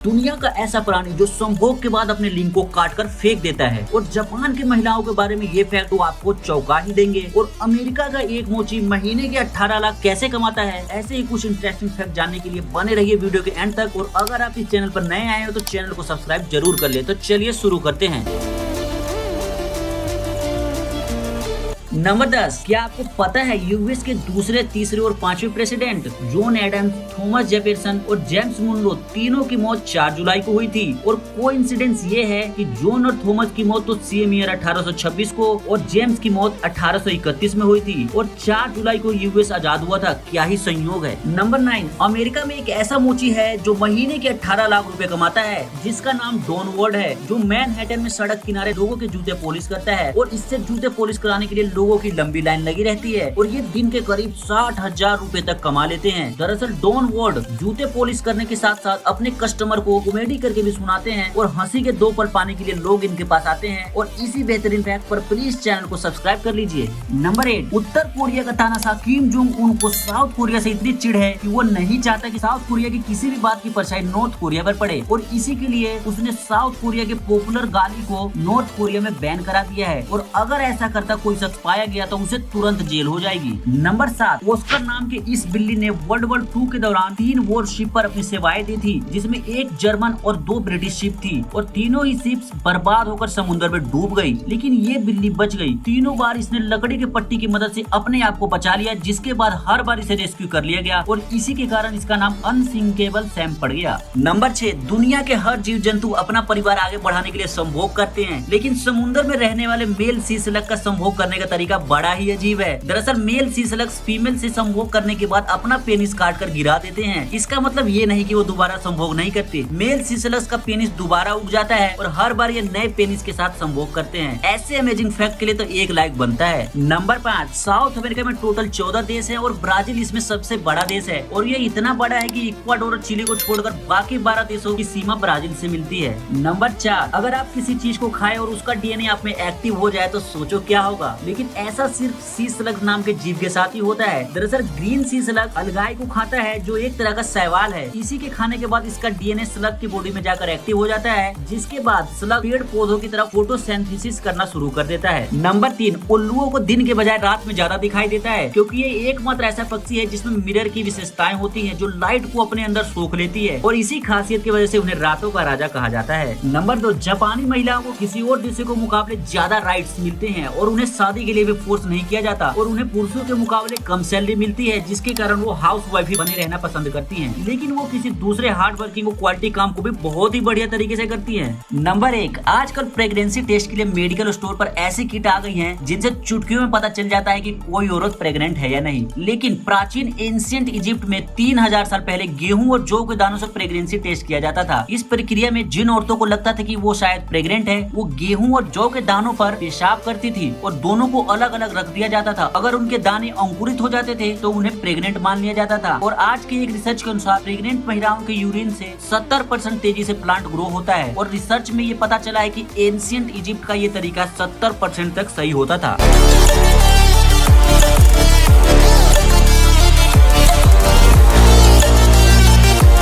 दुनिया का ऐसा प्राणी जो संभोग के बाद अपने लिंग को काटकर फेंक देता है। और जापान की महिलाओं के बारे में ये फैक्ट तो आपको चौंका ही देंगे। और अमेरिका का एक मोची महीने के 18 लाख कैसे कमाता है, ऐसे ही कुछ इंटरेस्टिंग फैक्ट जानने के लिए बने रहिए वीडियो के एंड तक। और अगर आप इस चैनल पर नए आए हो तो चैनल को सब्सक्राइब जरूर कर ले। तो चलिए शुरू करते हैं। नंबर 10, क्या आपको पता है यूएस के दूसरे, तीसरे और पांचवें president John Adams, Thomas Jefferson और जेम्स मुनरो तीनों की मौत 4 जुलाई को हुई थी। और कोइंसिडेंस ये है कि जॉन और थॉमस की मौत तो सेम ईयर 1826 को और जेम्स की मौत 1831 में हुई थी। और 4 जुलाई को यूएस आजाद हुआ था। क्या ही संयोग है। नंबर 9, अमेरिका में एक ऐसा मोची है जो महीने के 18 लाख रुपए कमाता है, जिसका नाम डॉन वॉर्ड है, जो मैनहट्टन में सड़क किनारे लोगों के जूते पॉलिश करता है। और इससे जूते पॉलिश कराने के लिए लोगों की लंबी लाइन लगी रहती है। और ये दिन के करीब 60,000 रुपए तक कमा लेते हैं। दरअसल डॉन वॉर्ड जूते पॉलिश करने के साथ साथ अपने कस्टमर को कॉमेडी करके भी सुनाते हैं और हंसी के 2 पल पाने के लिए लोग इनके पास आते हैं। और इसी बेहतरीन फैक्ट पर प्लीज चैनल को सब्सक्राइब कर लीजिए। नंबर 8, उत्तर कोरिया का तानाशाह किम जोंग उन को साउथ कोरिया से इतनी चिढ़ है कि वो नहीं चाहता कि साउथ कोरिया की किसी भी बात की परछाई नॉर्थ कोरिया पर पड़े। और इसी के लिए उसने साउथ कोरिया के पॉपुलर गाली को नॉर्थ कोरिया में बैन करा दिया है। और अगर ऐसा करता कोई शख्स पाया गया तो उसे तुरंत जेल हो जाएगी। नंबर 7, ऑस्कर नाम के इस बिल्ली ने वर्ल्ड वॉर 2 के दौरान 3 वॉरशिप पर अपनी सेवाएं दी थी, जिसमें 1 जर्मन और 2 ब्रिटिश शिप थी। और तीनों ही शिप्स बर्बाद होकर समुद्र में डूब गई, लेकिन ये बिल्ली बच गई। तीनों बार इसने लकड़ी के पट्टी की मदद से अपने आप को बचा लिया, जिसके बाद हर बार इसे रेस्क्यू कर लिया गया। और इसी के कारण इसका नाम अनसिंकेबल सैम पड़ गया। नंबर 6, दुनिया के हर जीव जंतु अपना परिवार आगे बढ़ाने के लिए संभोग करते हैं, लेकिन समुद्र में रहने वाले मेल सी स्लग का संभोग करने का तरीका बड़ा ही अजीब है। दरअसल मेल सी स्लग फीमेल से संभोग करने के बाद अपना पेनिस काट कर गिरा देते हैं। इसका मतलब ये नहीं कि वो दोबारा संभोग नहीं करते। मेल सी स्लग का पेनिस दोबारा उग जाता है और हर बार ये नए पेनिस के साथ संभोग करते हैं। ऐसे अमेजिंग फैक्ट के लिए तो 1 लाइक बनता है। नंबर 5, साउथ अमेरिका में टोटल 14 देश है और ब्राजील इसमें सबसे बड़ा देश है। और ये इतना बड़ा है कि इक्वाडोर और चिली को छोड़कर बाकी 12 देशों की सीमा ब्राजील से मिलती है। नंबर 4, अगर आप किसी चीज को खाए और उसका डीएनए आप में एक्टिव हो जाए तो सोचो क्या होगा। लेकिन ऐसा सिर्फ सी स्लग नाम के जीव के साथ ही होता है। दरअसल ग्रीन सी स्लग अलगाई को खाता है, जो एक तरह का शैवाल है। इसी के खाने के बाद इसका डीएनए स्लग की बॉडी में जाकर एक्टिव हो जाता है, जिसके बाद स्लग पेड़ पौधों की तरह फोटोसिंथेसिस करना शुरू कर देता है। नंबर 3, उल्लुओं को दिन के बजाय रात में ज्यादा दिखाई देता है, क्योंकि ये एकमात्र ऐसा पक्षी है जिसमें मिरर की विशेषताएं होती है, जो लाइट को अपने अंदर सोख लेती है। और इसी खासियत की वजह से उन्हें रातों का राजा कहा जाता है। नंबर 2, जापानी महिलाओं को किसी और देशों के मुकाबले ज्यादा राइट्स मिलते हैं और उन्हें शादी के लिए भी फोर्स नहीं किया जाता। और उन्हें पुरुषों के मुकाबले कम सैलरी मिलती है, जिसके कारण वो हाउस वाइफ ही बने रहना पसंद करती हैं। लेकिन वो किसी दूसरे हार्ड वर्किंग और क्वालिटी काम को भी बहुत ही बढ़िया तरीके से करती हैं। नंबर 1, आजकल प्रेगनेंसी टेस्ट के लिए मेडिकल स्टोर पर ऐसी किट आ गई हैं, जिनसे चुटकियों में पता चल जाता है कि कोई औरत प्रेग्नेंट है या नहीं। लेकिन प्राचीन एंशिएंट इजिप्ट में 3000 साल पहले गेहूं और जौ के दानों से प्रेगनेंसी टेस्ट किया जाता था। इस प्रक्रिया में जिन औरतों को लगता था कि वो शायद प्रेग्नेंट है, वो गेहूं और जौ के दानों पर पेशाब करती थी और दोनों को अलग अलग रख दिया जाता था। अगर उनके दाने अंकुरित हो जाते थे तो उन्हें प्रेग्नेंट मान लिया जाता था। और आज की एक रिसर्च के अनुसार प्रेग्नेंट महिलाओं के यूरिन से 70% तेजी से प्लांट ग्रो होता है। और रिसर्च में ये पता चला है कि एंशिएंट इजिप्ट का ये तरीका 70% तक सही होता था।